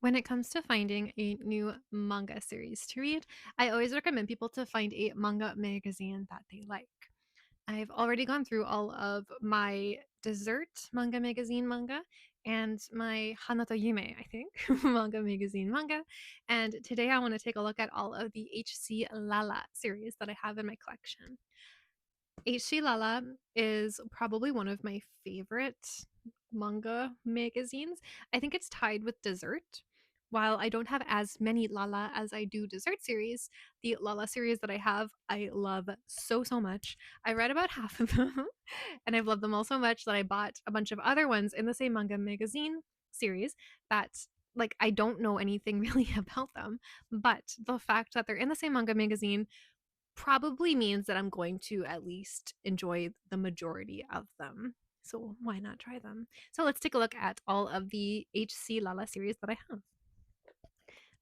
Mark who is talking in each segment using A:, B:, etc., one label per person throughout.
A: When it comes to finding a new manga series to read, I always recommend people to find a manga magazine that they like. I've already gone through all of my dessert manga magazine manga and my Hanato Yume, I think, manga magazine manga. And today I want to take a look at all of the HC LaLa series that I have in my collection. HC LaLa is probably one of my favorite manga magazines. I think it's tied with dessert. While I don't have as many LaLa as I do dessert series, the LaLa series that I have, I love so, so much. I read about half of them, and I've loved them all so much that I bought a bunch of other ones in the same manga magazine series that like I don't know anything really about them, but the fact that they're in the same manga magazine probably means that I'm going to at least enjoy the majority of them. So why not try them? So let's take a look at all of the HC LaLa series that I have.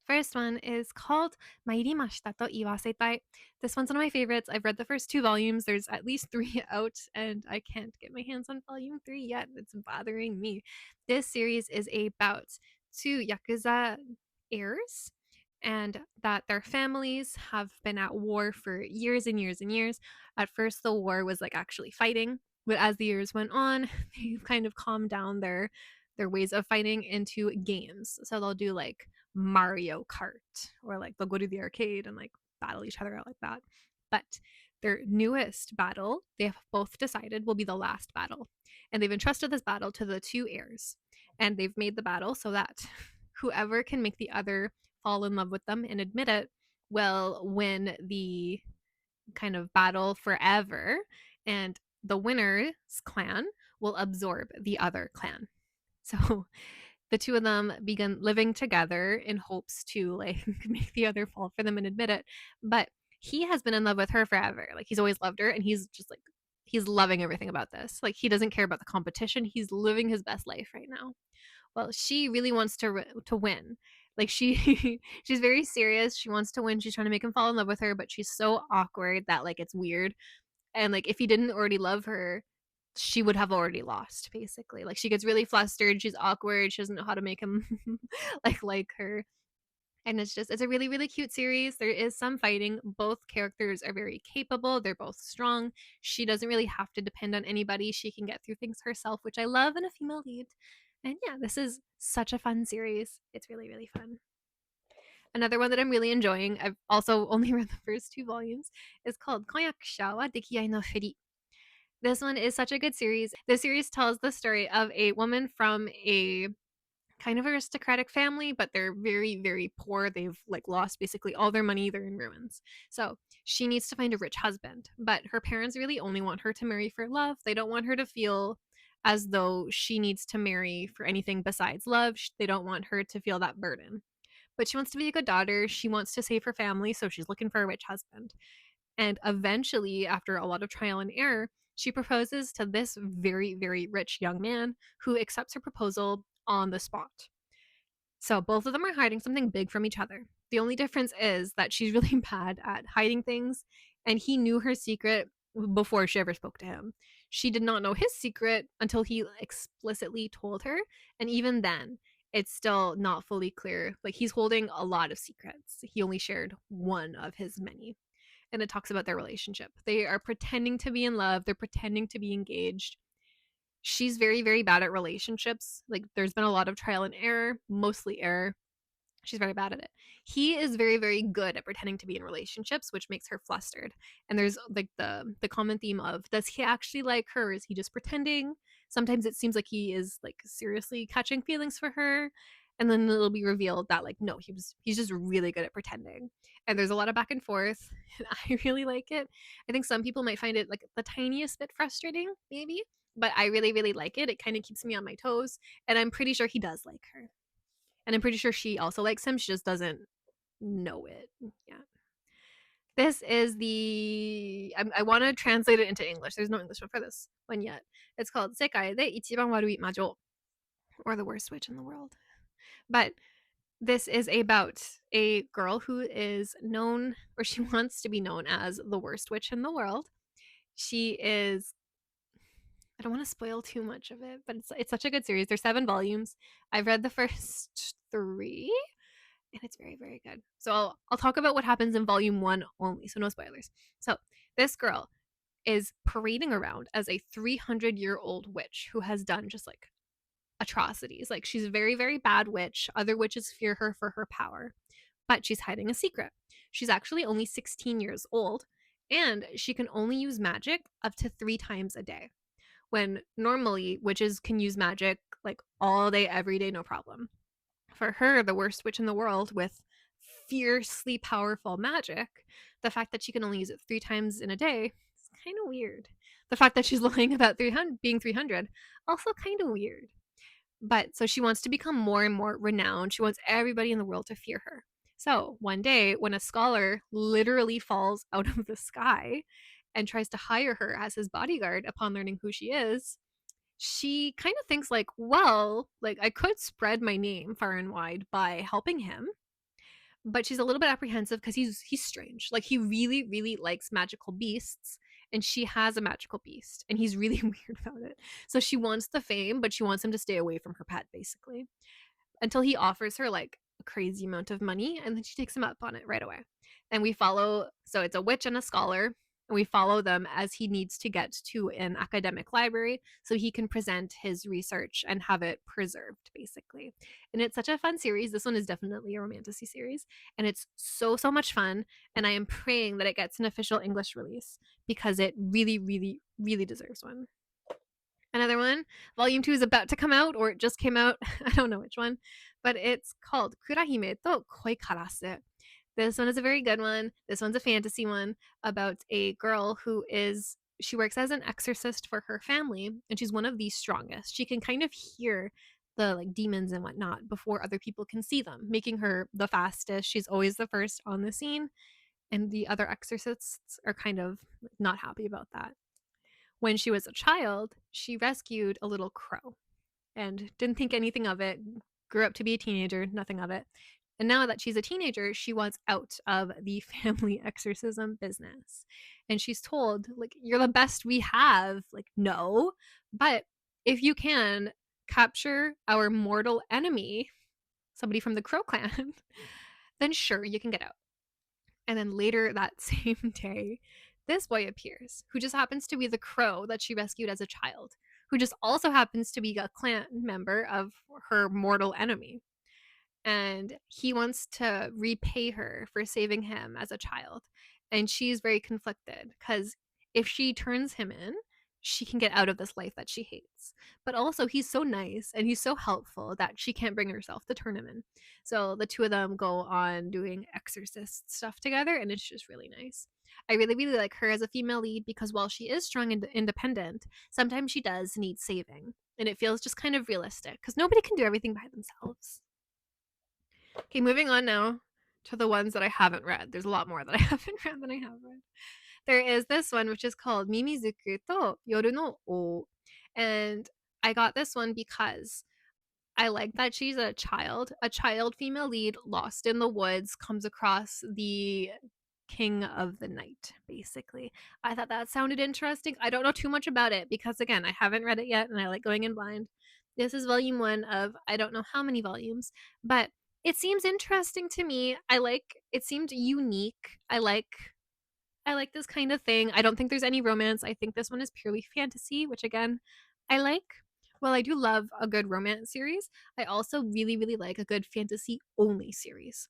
A: First one is called Mairimashita to Iwasetai. This one's one of my favorites. I've read the first 2 volumes. There's at least 3 out, and I can't get my hands on volume 3 yet. It's bothering me. This series is about 2 Yakuza heirs and that their families have been at war for years and years and years. At first, the war was like actually fighting, but as the years went on, they've kind of calmed down their ways of fighting into games. So they'll do like Mario Kart, or like they'll go to the arcade and like battle each other out like that. But their newest battle, they have both decided will be the last battle. And they've entrusted this battle to the 2 heirs. And they've made the battle so that whoever can make the other fall in love with them and admit it will win the kind of battle forever. And the winner's clan will absorb the other clan. So the 2 of them begin living together in hopes to like make the other fall for them and admit it. But he has been in love with her forever. Like he's always loved her, and he's just like he's loving everything about this. Like he doesn't care about the competition. He's living his best life right now. Well, she really wants to win. Like she's very serious. She wants to win. She's trying to make him fall in love with her, but she's so awkward that like it's weird. And like if he didn't already love her, she would have already lost basically. Like she gets really flustered, she's awkward, she doesn't know how to make him like her. And it's a really really cute series. There is some fighting. Both characters are very capable. They're both strong. She doesn't really have to depend on anybody. She can get through things herself, which I love in a female lead. And yeah, this is such a fun series. It's really really fun. Another one that I'm really enjoying, I've also only read the first 2 volumes, is called Konyakusha wa Dekiai no Furi. This one is such a good series. This series tells the story of a woman from a kind of aristocratic family, but they're very, very poor. They've like lost basically all their money. They're in ruins. So she needs to find a rich husband, but her parents really only want her to marry for love. They don't want her to feel as though she needs to marry for anything besides love. They don't want her to feel that burden. But she wants to be a good daughter. She wants to save her family, so she's looking for a rich husband. And eventually, after a lot of trial and error, she proposes to this very, very rich young man who accepts her proposal on the spot. So both of them are hiding something big from each other. The only difference is that she's really bad at hiding things, and he knew her secret before she ever spoke to him. She did not know his secret until he explicitly told her, and even then, it's still not fully clear. Like he's holding a lot of secrets. He only shared one of his many, and it talks about their relationship. They are pretending to be in love, they're pretending to be engaged. She's very, very bad at relationships. Like, there's been a lot of trial and error, mostly error. She's very bad at it. He is very, very good at pretending to be in relationships, which makes her flustered. And there's like the common theme of, does he actually like her? Is he just pretending? Sometimes it seems like he is like seriously catching feelings for her, and then it'll be revealed that like no, he's just really good at pretending. And there's a lot of back and forth. And I really like it. I think some people might find it like the tiniest bit frustrating, maybe, but I really, really like it. It kind of keeps me on my toes, and I'm pretty sure he does like her. And I'm pretty sure she also likes him. She just doesn't know it. Yeah. This is I want to translate it into English. There's no English for this one yet. It's called Sekai de Ichiban Warui Majo, or the worst witch in the world. But this is about a girl who is known, or she wants to be known as the worst witch in the world. She is, I don't want to spoil too much of it, but it's such a good series. There's 7 volumes. I've read the first 3, and it's very, very good. So I'll talk about what happens in volume 1 only, so no spoilers. So this girl is parading around as a 300-year-old witch who has done just like atrocities. Like she's a very, very bad witch. Other witches fear her for her power, but she's hiding a secret. She's actually only 16 years old, and she can only use magic up to 3 times a day, when normally witches can use magic like all day, every day, no problem. For her, the worst witch in the world with fiercely powerful magic, the fact that she can only use it 3 times in a day is kind of weird. The fact that she's lying about 300 being 300, also kind of weird. But so she wants to become more and more renowned. She wants everybody in the world to fear her. So one day, when a scholar literally falls out of the sky and tries to hire her as his bodyguard upon learning who she is, she kind of thinks like, well, like I could spread my name far and wide by helping him, but she's a little bit apprehensive because he's strange. Like he really, really likes magical beasts, and she has a magical beast, and he's really weird about it. So she wants the fame, but she wants him to stay away from her pet, basically, until he offers her like a crazy amount of money, and then she takes him up on it right away. And we follow, so it's a witch and a scholar, and we follow them as he needs to get to an academic library so he can present his research and have it preserved, basically. And it's such a fun series. This one is definitely a romantasy series, and it's so, so much fun. And I am praying that it gets an official English release because it really, really, really deserves one. Another one, volume 2 is about to come out, or it just came out. I don't know which one, but it's called Kurahime to Koi Karasu. This one is a very good one. This one's a fantasy one about a girl who is, she works as an exorcist for her family, and she's one of the strongest. She can kind of hear the like demons and whatnot before other people can see them, making her the fastest. She's always the first on the scene, and the other exorcists are kind of not happy about that. When she was a child, she rescued a little crow and didn't think anything of it, grew up to be a teenager, nothing of it. And now that she's a teenager, she wants out of the family exorcism business. And she's told, like, you're the best we have. Like, no. But if you can capture our mortal enemy, somebody from the Crow clan, then sure, you can get out. And then later that same day, this boy appears, who just happens to be the crow that she rescued as a child, who just also happens to be a clan member of her mortal enemy. And he wants to repay her for saving him as a child. And she's very conflicted because if she turns him in, she can get out of this life that she hates. But also, he's so nice and he's so helpful that she can't bring herself to turn him in. So the two of them go on doing exorcist stuff together, and it's just really nice. I really, really like her as a female lead because while she is strong and independent, sometimes she does need saving. And it feels just kind of realistic because nobody can do everything by themselves. Okay, moving on now to the ones that I haven't read. There's a lot more that I haven't read than I have read. There is this one which is called Mimizuku to Yoru no O. And I got this one because I like that she's a child female lead lost in the woods, comes across the king of the night, basically. I thought that sounded interesting. I don't know too much about it because, again, I haven't read it yet and I like going in blind. This is volume 1 of I don't know how many volumes, but it seems interesting to me. It seemed unique. I like this kind of thing. I don't think there's any romance. I think this one is purely fantasy, which again, I like. Well, I do love a good romance series. I also really, really like a good fantasy only series.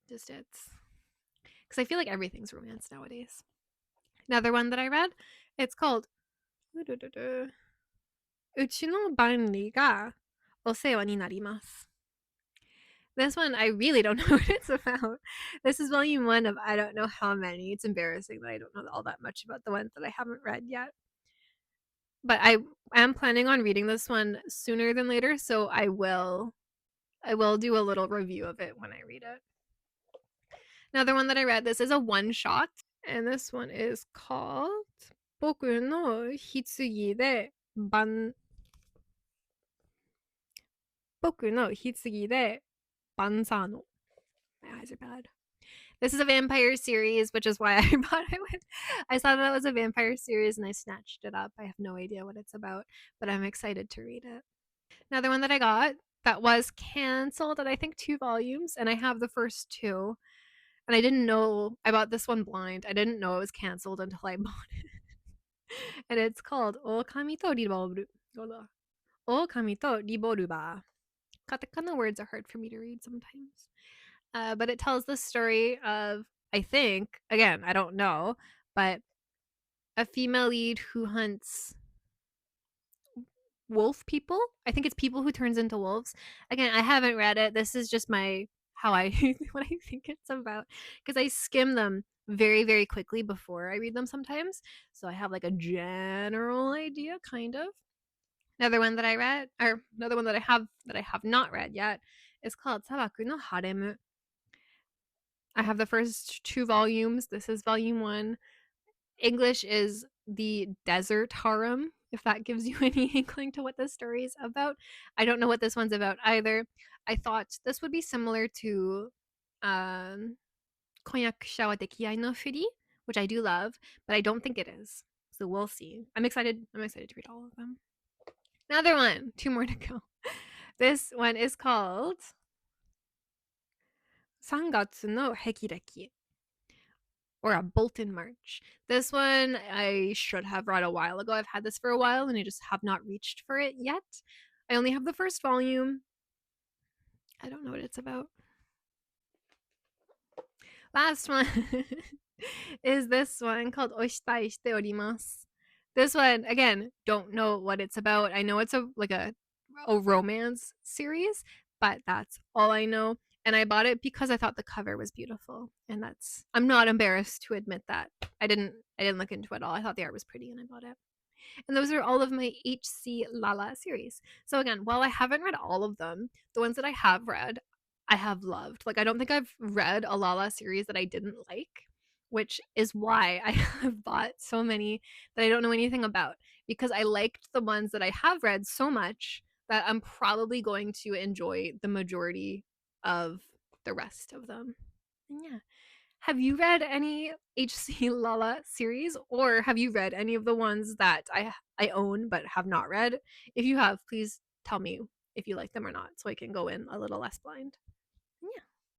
A: Just it's because I feel like everything's romance nowadays. Another one that I read, it's called Uchi no banri ga osewa ni narimasu. This one, I really don't know what it's about. This is volume 1 of I don't know how many. It's embarrassing that I don't know all that much about the ones that I haven't read yet. But I am planning on reading this one sooner than later, so I will do a little review of it when I read it. Another one that I read, this is a one shot, and this one is called Boku no Hitsugi de Ban Boku no Hitsugi de Bansano. My eyes are bad. This is a vampire series, which is why I bought it. I saw that it was a vampire series and I snatched it up. I have no idea what it's about, but I'm excited to read it. Another one that I got, that was canceled at I think 2 volumes, and I have the first 2. And I didn't know I bought this one blind. I didn't know it was canceled until I bought it. And it's called Okami to Riboru. Okami to Riboruba. Katakana words are hard for me to read sometimes. But it tells the story of, I think, again, I don't know, but a female lead who hunts wolf people. I think it's people who turns into wolves. Again, I haven't read it. This is just my how I what I think it's about because I skim them very very quickly before I read them sometimes. So I have like a general idea kind of. Another one that I read or another one that I have not read yet is called Sabaku no Haremu. I have the first 2 volumes. This is volume 1. English is the desert harem, if that gives you any inkling to what this story is about. I don't know what this one's about either. I thought this would be similar to um, Konyakusha wa Dekiai no Furi, which I do love, but I don't think it is. So we'll see. I'm excited. I'm excited to read all of them. Another one. 2 more to go. This one is called 3月の霹靂 or a Bolton March. This one I should have read a while ago. I've had this for a while and I just have not reached for it yet. I only have the first volume. I don't know what it's about. Last one is this one called Oshitai shite orimasu. This one, again, don't know what it's about. I know it's a romance series, but that's all I know. And I bought it because I thought the cover was beautiful. And I'm not embarrassed to admit that. I didn't look into it at all. I thought the art was pretty and I bought it. And those are all of my HC LaLa series. So again, while I haven't read all of them, the ones that I have read, I have loved. Like I don't think I've read a LaLa series that I didn't like, which is why I have bought so many that I don't know anything about because I liked the ones that I have read so much that I'm probably going to enjoy the majority of the rest of them. And yeah. Have you read any HC LaLa series, or have you read any of the ones that I own but have not read? If you have, please tell me if you like them or not, so I can go in a little less blind. Yeah.